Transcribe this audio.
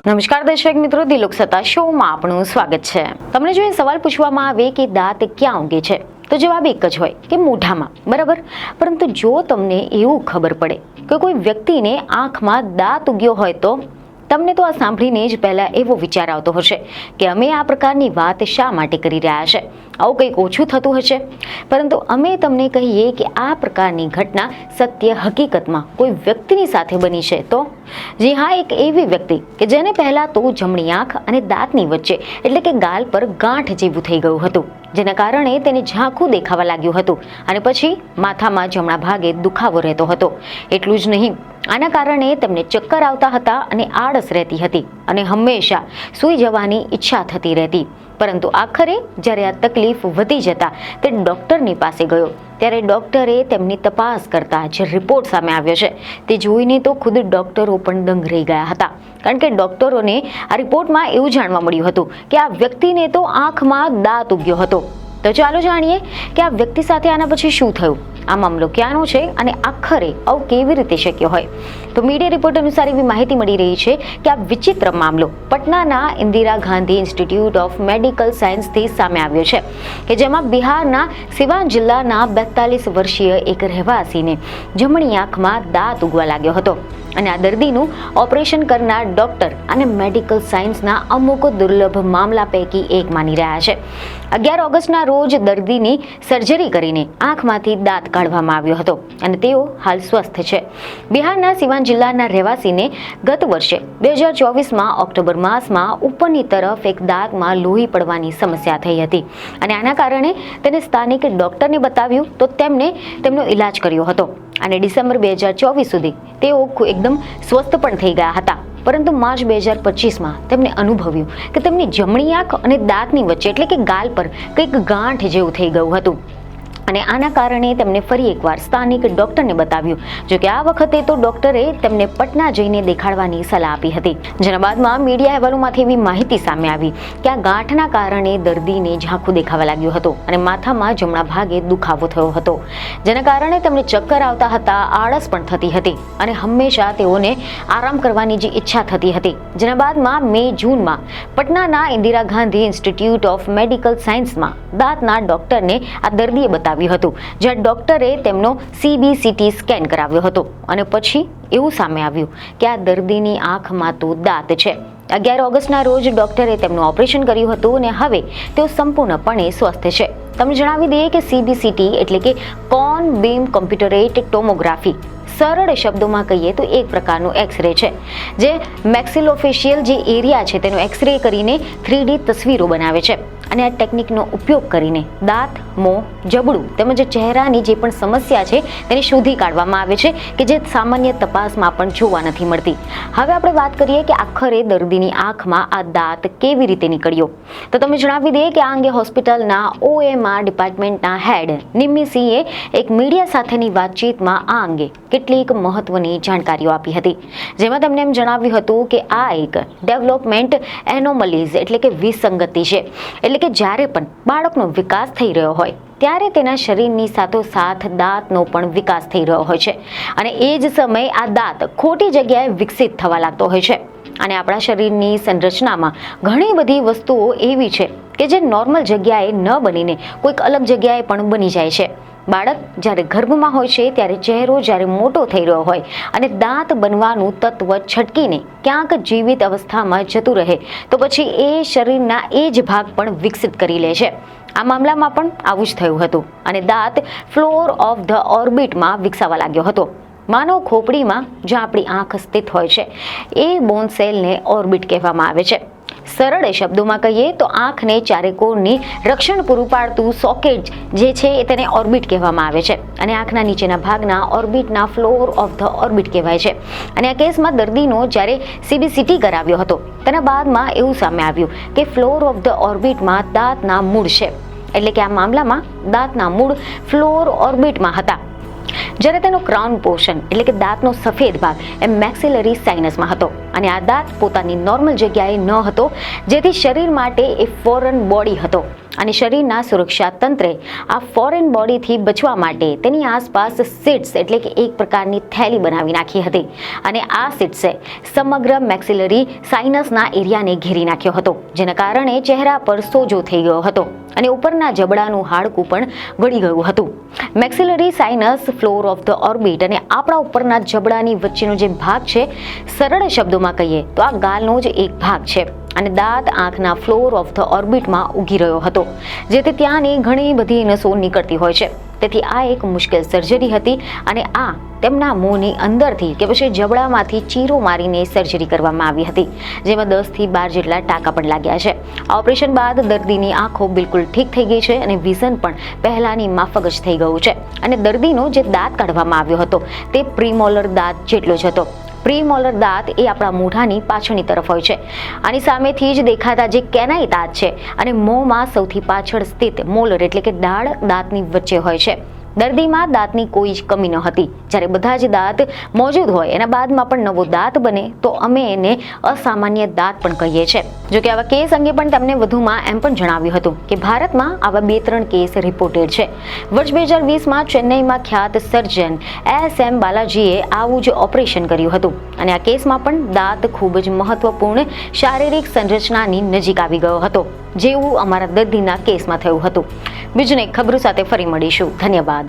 નમસ્કાર દર્શક મિત્રો, દિલોક સત્તા શોમાં આપનું સ્વાગત છે. તમને જો એ સવાલ પૂછવામાં આવે કે દાંત ક્યાં ઉગે છે તો જવાબ એક જ હોય કે મોઢામાં, બરાબર. પરંતુ જો તમને એવું ખબર પડે કે કોઈ વ્યક્તિને આંખમાં દાંત ઉગ્યો હોય તો તમને તો આ સાંભળીને જ પહેલા એવો વિચાર આવતો હશે કે અમે આ પ્રકારની વાત શા માટે કરી રહ્યા છે, આવું કંઈક ઓછું થતું હશે. પરંતુ અમે તમને કહીએ કે આ પ્રકારની ઘટના સત્ય હકીકતમાં કોઈ વ્યક્તિની સાથે બની છે. તો જી હા, એક એવી વ્યક્તિ કે જેને પહેલા તો જમણી આંખ અને દાંતની વચ્ચે એટલે કે ગાલ પર ગાંઠ જેવું થઈ ગયું હતું, જેના કારણે તેને ઝાંખું દેખાવા લાગ્યું હતું અને પછી માથામાં જમણા ભાગે દુખાવો રહેતો હતો. એટલું જ નહીં, આના કારણે તેમને ચક્કર આવતા હતા અને આળસ રહેતી હતી અને હંમેશા સૂઈ જવાની ઈચ્છા થતી રહેતી. પરંતુ આખરે જ્યારે આ તકલીફ વધી જતા તે ડૉક્ટરની પાસે ગયો ત્યારે ડૉક્ટરે તેમની તપાસ કરતા જે રિપોર્ટ સામે આવ્યો છે તે જોઈને તો ખુદ ડૉક્ટરો પણ દંગ રહી ગયા હતા. કારણ કે ડૉક્ટરોને આ રિપોર્ટમાં એવું જાણવા મળ્યું હતું કે આ વ્યક્તિને તો આંખમાં દાંત ઉગ્યો હતો. તો ચાલો જાણીએ કે આ વ્યક્તિ સાથે આના પછી શું થયું, આ મામલો ક્યાંનો છે અને આખરે આવું કેવી રીતે શક્ય હોય. તો મીડિયા રિપોર્ટ અનુસાર એવી માહિતી મળી રહી છે કે આ વિચિત્ર મામલો પટનાના Indira Gandhi institute of medical સાયન્સથી સામે આવ્યો છે કે જેમાં બિહારના સિવાન જિલ્લાના 42 વર્ષીય એક રહેવાસીને જમણી આંખમાં દાંત ઉગવા લાગ્યો હતો અને આ દર્દીનું ઓપરેશન કરનાર ડોક્ટર અને મેડિકલ સાયન્સના અમુક દુર્લભ મામલા પૈકી એક માની રહ્યા છે. 11 ઓગસ્ટના રોજ દર્દીની સર્જરી કરીને આંખમાંથી દાંત કાઢવામાં આવ્યો હતો અને તેઓ હાલ સ્વસ્થ છે. બિહારના સિવાન જિલ્લાના રહેવાસીને ગત વર્ષે 2024માં ઓક્ટોબર માસમાં ઉપરની તરફ એક દાંતમાં લોહી પડવાની સમસ્યા થઈ હતી અને આના કારણે તેને સ્થાનિક ડોક્ટરને બતાવ્યું તો તેમણે તેમનો ઈલાજ કર્યો હતો અને ડિસેમ્બર 2024 સુધી તેઓ એકદમ સ્વસ્થ પણ થઈ ગયા હતા. પરંતુ માર્ચ 2025માં તેમને અનુભવ્યું કે તેમની જમણી આંખ અને દાંતની વચ્ચે એટલે કે ગાલ પર કંઈક ગાંઠ જેવું થઈ ગયું હતું અને આના કારણે તેમને ફરી એકવાર સ્થાનિક ડોક્ટરને બતાવ્યું. જોકે આ વખતે તો ડોક્ટરે તેમને પટના જઈને દેખાડવાની સલાહ આપી હતી, જેના બાદમાં મીડિયા અહેવાલોમાંથી એવી માહિતી સામે આવી કે આ ગાંઠના કારણે દર્દીને ઝાંખું દેખાવા લાગ્યું હતું અને માથામાં જમણા ભાગે દુખાવો થયો હતો, જેના કારણે તેમને ચક્કર આવતા હતા, આળસ પણ થતી હતી અને હંમેશા તેઓને આરામ કરવાની જે ઈચ્છા થતી હતી. જેના બાદમાં મે-જૂનમાં પટનાના Indira Gandhi institute of medical સાયન્સમાં દાંતના ડોક્ટરને આ દર્દીએ બતાવ્યું હતું, જ્યાં ડોક્ટરે તેમનો CBCT સ્કેન કરાવ્યો હતો અને પછી એવું સામે આવ્યું કે આ દર્દીની આંખમાં તો દાંત છે. 11 ઓગસ્ટના રોજ ડોક્ટરે તેમનું ઓપરેશન કર્યું હતું અને હવે તેઓ સંપૂર્ણપણે સ્વસ્થ છે. તમને જણાવી દઈએ કે CBCT એટલે કે કોન બીમ કોમ્પ્યુટરેટેડ ટોમોગ્રાફી, સરળ શબ્દોમાં કહીએ તો એક પ્રકારનું એક્સરે છે જે મેક્સિલોફેશિયલ જે એરિયા છે તેનો એક્સરે કરીને 3D તસવીરો બનાવે છે અને આ ટેકનિકનો ઉપયોગ કરીને દાંત, મોં, જબડું તેમજ ચહેરાની જે પણ સમસ્યા છે તેને શોધી કાઢવામાં આવે છે કે જે સામાન્ય તપાસમાં પણ જોવા નથી મળતી. હવે આપણે વાત કરીએ કે આખરે દર્દીની આંખમાં આ દાંત કેવી રીતે નીકળ્યો. તો તમે જણાવી દઈએ કે આ અંગે હોસ્પિટલના OMR ડિપાર્ટમેન્ટના હેડ નિમ્મી સિંહે એક મીડિયા સાથેની વાતચીતમાં આ અંગે કેટલીક મહત્વની જાણકારીઓ આપી હતી, જેમાં તેમણે એમ જણાવ્યું હતું કે આ એક ડેવલપમેન્ટ એનોમલીઝ એટલે કે વિસંગતિ છે. એટલે કે જ્યારે પણ બાળકનો વિકાસ થઈ રહ્યો હોય ત્યારે તેના શરીરની સાથોસાથ દાંતનો પણ વિકાસ થઈ રહ્યો હોય છે અને એ જ સમયે આ દાંત ખોટી જગ્યાએ વિકસિત થવા લાગતો હોય છે. અને આપણા શરીરની સંરચનામાં ઘણી બધી વસ્તુઓ એવી છે કે જે નોર્મલ જગ્યાએ ન બનીને કોઈક અલગ જગ્યાએ પણ બની જાય છે. બાળક જ્યારે ગર્ભમાં હોય છે ત્યારે ચહેરો જ્યારે મોટો થઈ રહ્યો હોય અને દાંત બનવાનું તત્વ છટકીને ક્યાંક જીવિત અવસ્થામાં જતું રહે તો પછી એ શરીરના એ જ ભાગ પણ વિકસિત કરી લે છે. આ મામલામાં પણ આવું જ થયું હતું અને દાંત ફ્લોર ઓફ ધ ઓર્બિટમાં વિકસાવા લાગ્યો હતો. માનવ ખોપડીમાં જ્યાં આપણી આંખ સ્થિત હોય છે એ બોન સેલને ઓર્બિટ કહેવામાં આવે છે. સરળ શબ્દોમાં કહીએ તો આંખને ચારે કોરની રક્ષણ પૂરું પાડતું સોકેટ જે છે તેને ઓર્બિટ કહેવામાં આવે છે અને આંખના નીચેના ભાગના ઓર્બિટના ફ્લોર ઓફ ધ ઓર્બિટ કહેવાય છે. અને આ કેસમાં દર્દીનો જ્યારે CBCT કરાવ્યો હતો તેના બાદમાં એવું સામે આવ્યું કે ફ્લોર ઓફ ધ ઓર્બિટમાં દાંતના મૂળ છે, એટલે કે આ મામલામાં દાંતના મૂળ ફ્લોર ઓર્બિટમાં હતા, જ્યારે તેનો ક્રાઉન પોર્શન એટલે કે દાંતનો સફેદ ભાગ એ મેક્સિલરી સાઇનસમાં હતો અને આ દાંત પોતાની નોર્મલ જગ્યાએ ન હતો, જેથી શરીર માટે એ ફોરેન બોડી હતો અને શરીરના સુરક્ષા તંત્રે આ ફોરેન બોડીથી બચવા માટે તેની આસપાસ સીટ્સ એટલે કે એક પ્રકારની થેલી બનાવી નાખી હતી અને આ સીટ્સે સમગ્ર મેક્સિલરી સાઇનસના એરિયાને ઘેરી નાખ્યો હતો, જેના કારણે ચહેરા પર સોજો થઈ ગયો હતો અને ઉપરના જબડાનું હાડકું પણ વળી ગયું હતું. Maxillary sinus, floor of the orbit અને આપણા ઉપરના જબડાની વચ્ચેનો જે ભાગ છે, સરળ શબ્દોમાં કહીએ તો આ ગાલનો જ એક ભાગ છે અને દાંત આંખના ફ્લોર ઓફ ધ ઓર્બિટમાં ઉગી રહ્યો હતો, જેથી ત્યાંની ઘણી બધી નસો નીકળતી હોય છે. તેથી આ એક મુશ્કેલ સર્જરી હતી અને આ તેમના મોંની અંદરથી કે પછી જબડામાંથી ચીરો મારીને સર્જરી કરવામાં આવી હતી, જેમાં 10 થી 12 જેટલા ટાંકા પણ લાગ્યા છે. આ ઓપરેશન બાદ દર્દીની આંખો બિલકુલ ઠીક થઈ ગઈ છે અને વિઝન પણ પહેલાની માફક જ થઈ ગયું છે અને દર્દીનો જે દાંત કાઢવામાં આવ્યો હતો તે પ્રીમોલર દાંત જેટલો જ હતો. પ્રીમોલર દાંત એ આપણા મોઢાની પાછળની તરફ હોય છે. આની સામેથી જ દેખાતા જે કેનાઈ દાંત છે અને મોંમાં સૌથી પાછળ સ્થિત મોલર એટલે કે દાઢ દાંતની વચ્ચે હોય છે. દર્દીમાં દાંતની કોઈ જ કમી ન હતી. જ્યારે બધા જ દાંત મોજૂદ હોય એના બાદમાં પણ નવો દાંત બને તો અમે એને અસામાન્ય દાંત પણ કહીએ છીએ. જોકે આવા કેસ અંગે પણ તેમને વધુમાં એમ પણ જણાવ્યું હતું કે ભારતમાં આવા 2-3 કેસ રિપોર્ટેડ છે. વર્ષ 2020માં ચેન્નઈમાં ખ્યાત સર્જન SM બાલાજીએ આવું જ ઓપરેશન કર્યું હતું અને આ કેસમાં પણ દાંત ખૂબ જ મહત્વપૂર્ણ શારીરિક સંરચનાની નજીક આવી ગયો હતો, જેવું અમારા દર્દીના કેસમાં થયું હતું. બીજું એક ખબરો સાથે ફરી મળીશું. ધન્યવાદ.